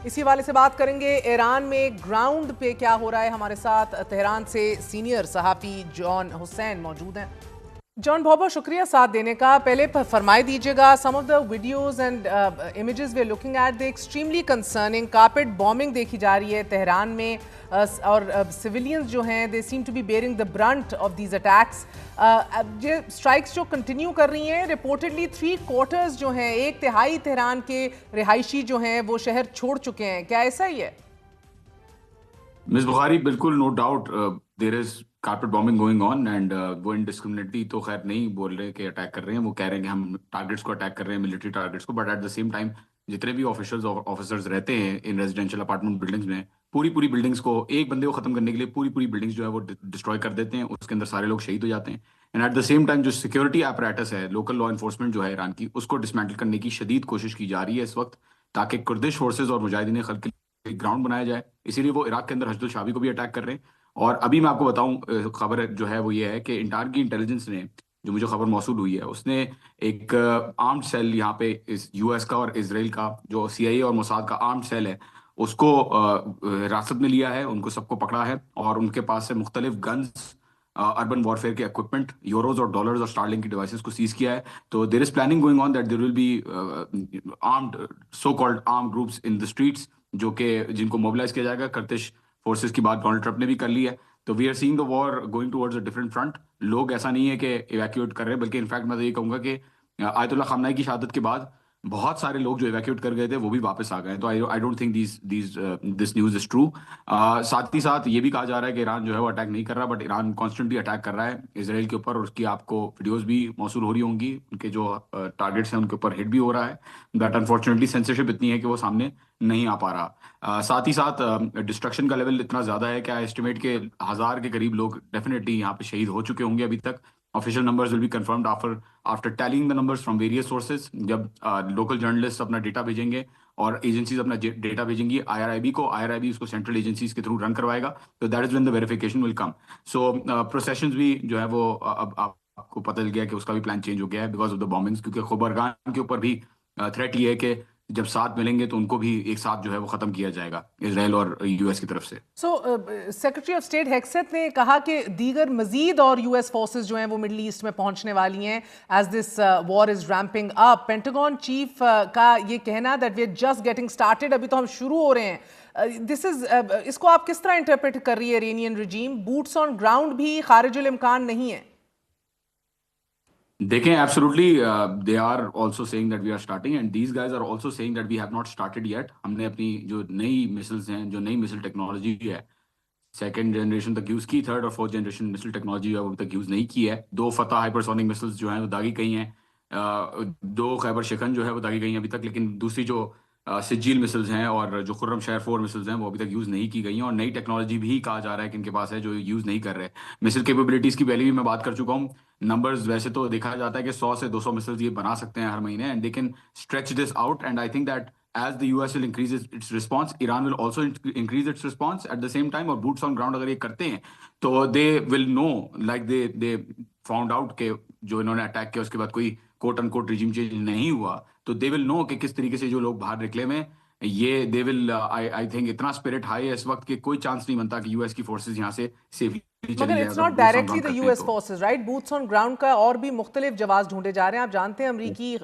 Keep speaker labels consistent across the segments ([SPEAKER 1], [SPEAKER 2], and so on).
[SPEAKER 1] اسی حوالے سے بات کریں گے ایران میں گراؤنڈ پہ کیا ہو رہا ہے. ہمارے ساتھ تہران سے سینئر صحافی جان حسین موجود ہیں. جان بہت بہت شکریہ ساتھ دینے کا. پہلے فرمائے دیجیے گا, some of the videos and images we are looking at they extremely concerning. Carpet bombing دیکھی جا رہی ہے تہران میں, اور سویلینز جو ہیں they seem to be bearing the brunt of these attacks. یہ اسٹرائکس جو کنٹینیو کر رہی ہیں, رپورٹڈلی 3/4 جو ہیں, 1/3 تہران کے رہائشی جو ہیں وہ شہر چھوڑ چکے ہیں. کیا ایسا ہی ہے؟
[SPEAKER 2] مس بخاری, بالکل no doubt there is carpet bombing going on, and وہ انڈسکرمنیٹلی تو خیر نہیں بول رہے کہ اٹیک کر رہے ہیں. وہ کہہ رہے ہیں کہ ہم ٹارگیٹس کو اٹیک کر رہے ہیں, ملٹری ٹارگیٹس کو, but at the same time جتنے بھی آفیسرز رہتے ہیں ان ریزیڈینشیل اپارٹمنٹ بلڈنگس میں, پوری بلڈنگس کو, ایک بندے کو ختم کرنے کے لیے پوری بلڈنگس جو ہے وہ ڈسٹروائے کر دیتے ہیں. اس کے اندر سارے لوگ شہید ہو جاتے ہیں. And at the same time جو سیکورٹی اپریٹس ہے, لوکل لا انفورسمنٹ جو ہے ایران کی, اس کو ڈسمینٹل کرنے کی شدید کوشش کی جا رہی ہے اس وقت, تاکہ کردش فورسز اور مجاہدین خلق گراؤنڈ بنایا جائے. اسی لیے وہ عراق کے اندر حشد الشعبی کو بھی اٹیک کر رہے ہیں. اور ابھی میں آپ کو بتاؤں, خبر جو ہے وہ یہ ہے کہ انٹار کی انٹیلیجنس نے, جو مجھے خبر موصول ہوئی ہے, اس نے ایک آرمڈ سیل یہاں پہ یو ایس کا اور اسرائیل کا, جو سی آئی اے اور موساد کا آرمڈ سیل ہے, اس کو حراست میں لیا ہے. ان کو سب کو پکڑا ہے, اور ان کے پاس سے مختلف گنز, اربن وارفیئر کے اکوپمنٹ, یوروز اور ڈالرز اور اسٹارلنگ کی ڈیوائسز کو سیز کیا ہے. تو there is planning going on that there will be armed, so called armed groups in the streets, جو کہ جن کو موبلائز کیا جائے گا. کرتش فورسز کی بات ڈونلڈ ٹرمپ نے بھی کر لی ہے. تو we are seeing the war going towards a different front. لوگ ایسا نہیں ہے کہ ایویکیویٹ کر رہے ہیں, بلکہ انفیکٹ میں تو یہ کہوں گا کہ آیت اللہ خامنہ کی شہادت کے بعد بہت سارے لوگ جو ایویکیویٹ کر گئے تھے وہ بھی واپس آ گئے ہیں. تو I don't think this news is true. ساتھ ہی ساتھ یہ بھی کہا جا رہا ہے کہ ایران جو ہے وہ اٹیک نہیں کر رہا, بٹ ایران کانسٹنٹلی اٹیک کر رہا ہے اسرائیل کے اوپر, اور اس کی آپ کو ویڈیوز بھی موصول ہو رہی ہوں گی. ان کے جو ٹارگیٹس ہیں ان کے اوپر ہٹ بھی ہو رہا ہے. بٹ انفارچونیٹلی سینسرشپ اتنی ہے کہ وہ سامنے نہیں آ پا رہا. ساتھ ہی ساتھ ڈسٹرکشن کا لیول اتنا زیادہ ہے کہ ایسٹیمیٹ کے 1000 کے قریب لوگ ڈیفینیٹلی یہاں پہ شہید ہو چکے ہوں گے ابھی تک. Official numbers will be confirmed after telling the numbers from various sources. جب لوکل جرنلسٹ اپنا ڈیٹا بھیجیں گے اور ایجنسیز اپنا ڈیٹا بھیجیں گی آئی آر آئی بی اس کو سینٹرل ایجنسیز کے تھرو رن کروائے گا. تو that is when the verification will come. So processions بھی جو ہے وہ اب آپ کو پتہ چل گیا کہ اس کا بھی پلان چینج ہو گیا ہے بیکاز آف دا بامبنگس, کیونکہ خبرگان کے اوپر بھی تھریٹ یہ ہے کہ جب ساتھ ملیں گے تو ان کو بھی ایک ساتھ جو ہے وہ ختم کیا جائے گا اسرائیل اور یو ایس کی طرف سے.
[SPEAKER 1] سو سیکرٹری آف اسٹیٹ ہیکسیت نے کہا کہ دیگر مزید اور یو ایس فورسز جو ہیں وہ مڈل ایسٹ میں پہنچنے والی ہیں as this war is ramping up. Pentagon chief کا یہ کہنا that we are just getting started, ابھی تو ہم شروع ہو رہے ہیں. اس کو آپ کس طرح انٹرپریٹ کر رہی ہے Iranian regime? Boots on ground بھی خارج الامکان نہیں ہے.
[SPEAKER 2] دیکھیں, absolutely they are also seeing that we are starting, and these guys are also seeing that we have not started yet. ہم نے اپنی جو نئی مسلز ہیں, جو نئی مسل ٹیکنالوجی ہے, سیکنڈ جنریشن تک یوز کی, تھرڈ اور فورتھ جنریشن مسل ٹیکنالوجی جو ہے وہ ابھی تک یوز نہیں کی ہے. 2 فتح ہائپرسونک مسلز جو ہیں وہ داغی گئی ہیں, 2 خیبر شکن جو ہے وہ داغی گئی ہیں ابھی تک, لیکن دوسری جو سجیل مسلز ہیں اور جو خرم شہر 4 مسلز ہیں وہ ابھی تک یوز نہیں کی گئی ہیں. اور نئی ٹیکنالوجی بھی کہا جا رہا ہے کہ ان کے پاس ہے جو یوز نہیں کر رہے. مسل کیپیبلٹیز کی پہلے بھی میں بات کر چکا ہوں. نمبرز ویسے تو دیکھا جاتا ہے کہ 100 سے 200 مسلز یہ بنا سکتے ہیں ہر مہینے, and they can stretch this out. And I think that as the US will increase its response, Iran will also increase its response at the same time. اور boots on ground اگر یہ کرتے ہیں تو they will know, like they found out کہ جو انہوں نے اٹیک کیا اس کے بعد کوئی کوٹ ان کوٹ ریجیم چینج نہیں ہوا, تو they will know کہ کس طریقے سے جو لوگ باہر نکلے میں یہ they will I think اتنا اسپرٹ ہائی ہے اس وقت کہ کوئی چانس نہیں بنتا کہ یو ایس کی فورسز یہاں سے سیفلی
[SPEAKER 1] مگر it's not directly the U S forces right, boots on ground کا اور بھی مختلف جواز ڈھونڈے جا رہے ہیں. آپ جانتے ہیں امریکی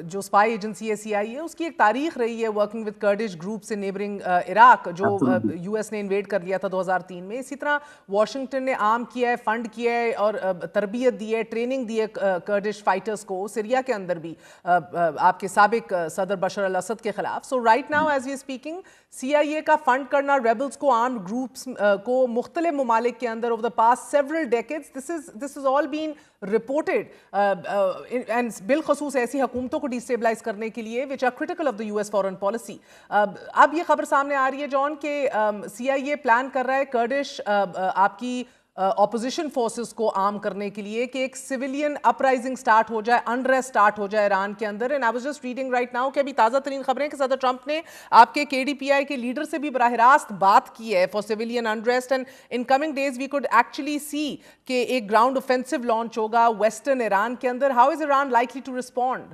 [SPEAKER 1] جو اسپائی ایجنسی ہے سی آئی اے, اس کی ایک تاریخ رہی ہے working with Kurdish groups in neighbouring Iraq, جو یو ایس نے انویڈ کر لیا تھا 2003 میں. اسی طرح واشنگٹن نے عام کیا ہے, فنڈ کیا ہے اور تربیت دی ہے, ٹریننگ دی ہے کرڈش فائٹرز کو سیریا کے اندر بھی آپ کے سابق صدر بشار الاسد کے خلاف. So right now as we speaking C I A کا فنڈ کرنا ریبلز کو, آرمڈ گروپس کو مختلف ممالک کے اندر over the past several decades, this has all been reported, and بالخصوص ایسی حکومتوں کو ڈیسٹیبلائز کرنے کے لیے which are critical of the US foreign policy. اب یہ خبر سامنے آ رہی ہے جان کہ سی آئی اے پلان کر رہا ہے کرڈش آپ کی اپوزیشن فورسز کو عام کرنے کے لیے کہ ایک سویلین اپرائزنگ سٹارٹ ہو جائے, انریسٹ سٹارٹ ہو جائے ایران کے اندر. And I was just reading right now کہ ابھی تازہ ترین خبریں کہ صدر ٹرمپ نے آپ کے کے ڈی پی آئی کے لیڈر سے بھی براہ راست بات کی ہے for civilian unrest, and in coming days we could actually see کہ ایک گراؤنڈ اوفینسو لانچ ہوگا ویسٹرن ایران کے اندر. How is Iran likely to respond?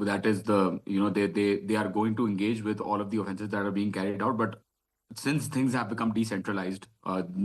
[SPEAKER 2] That is they are going to engage with all of the offenses that are being carried out. But since things have become decentralized,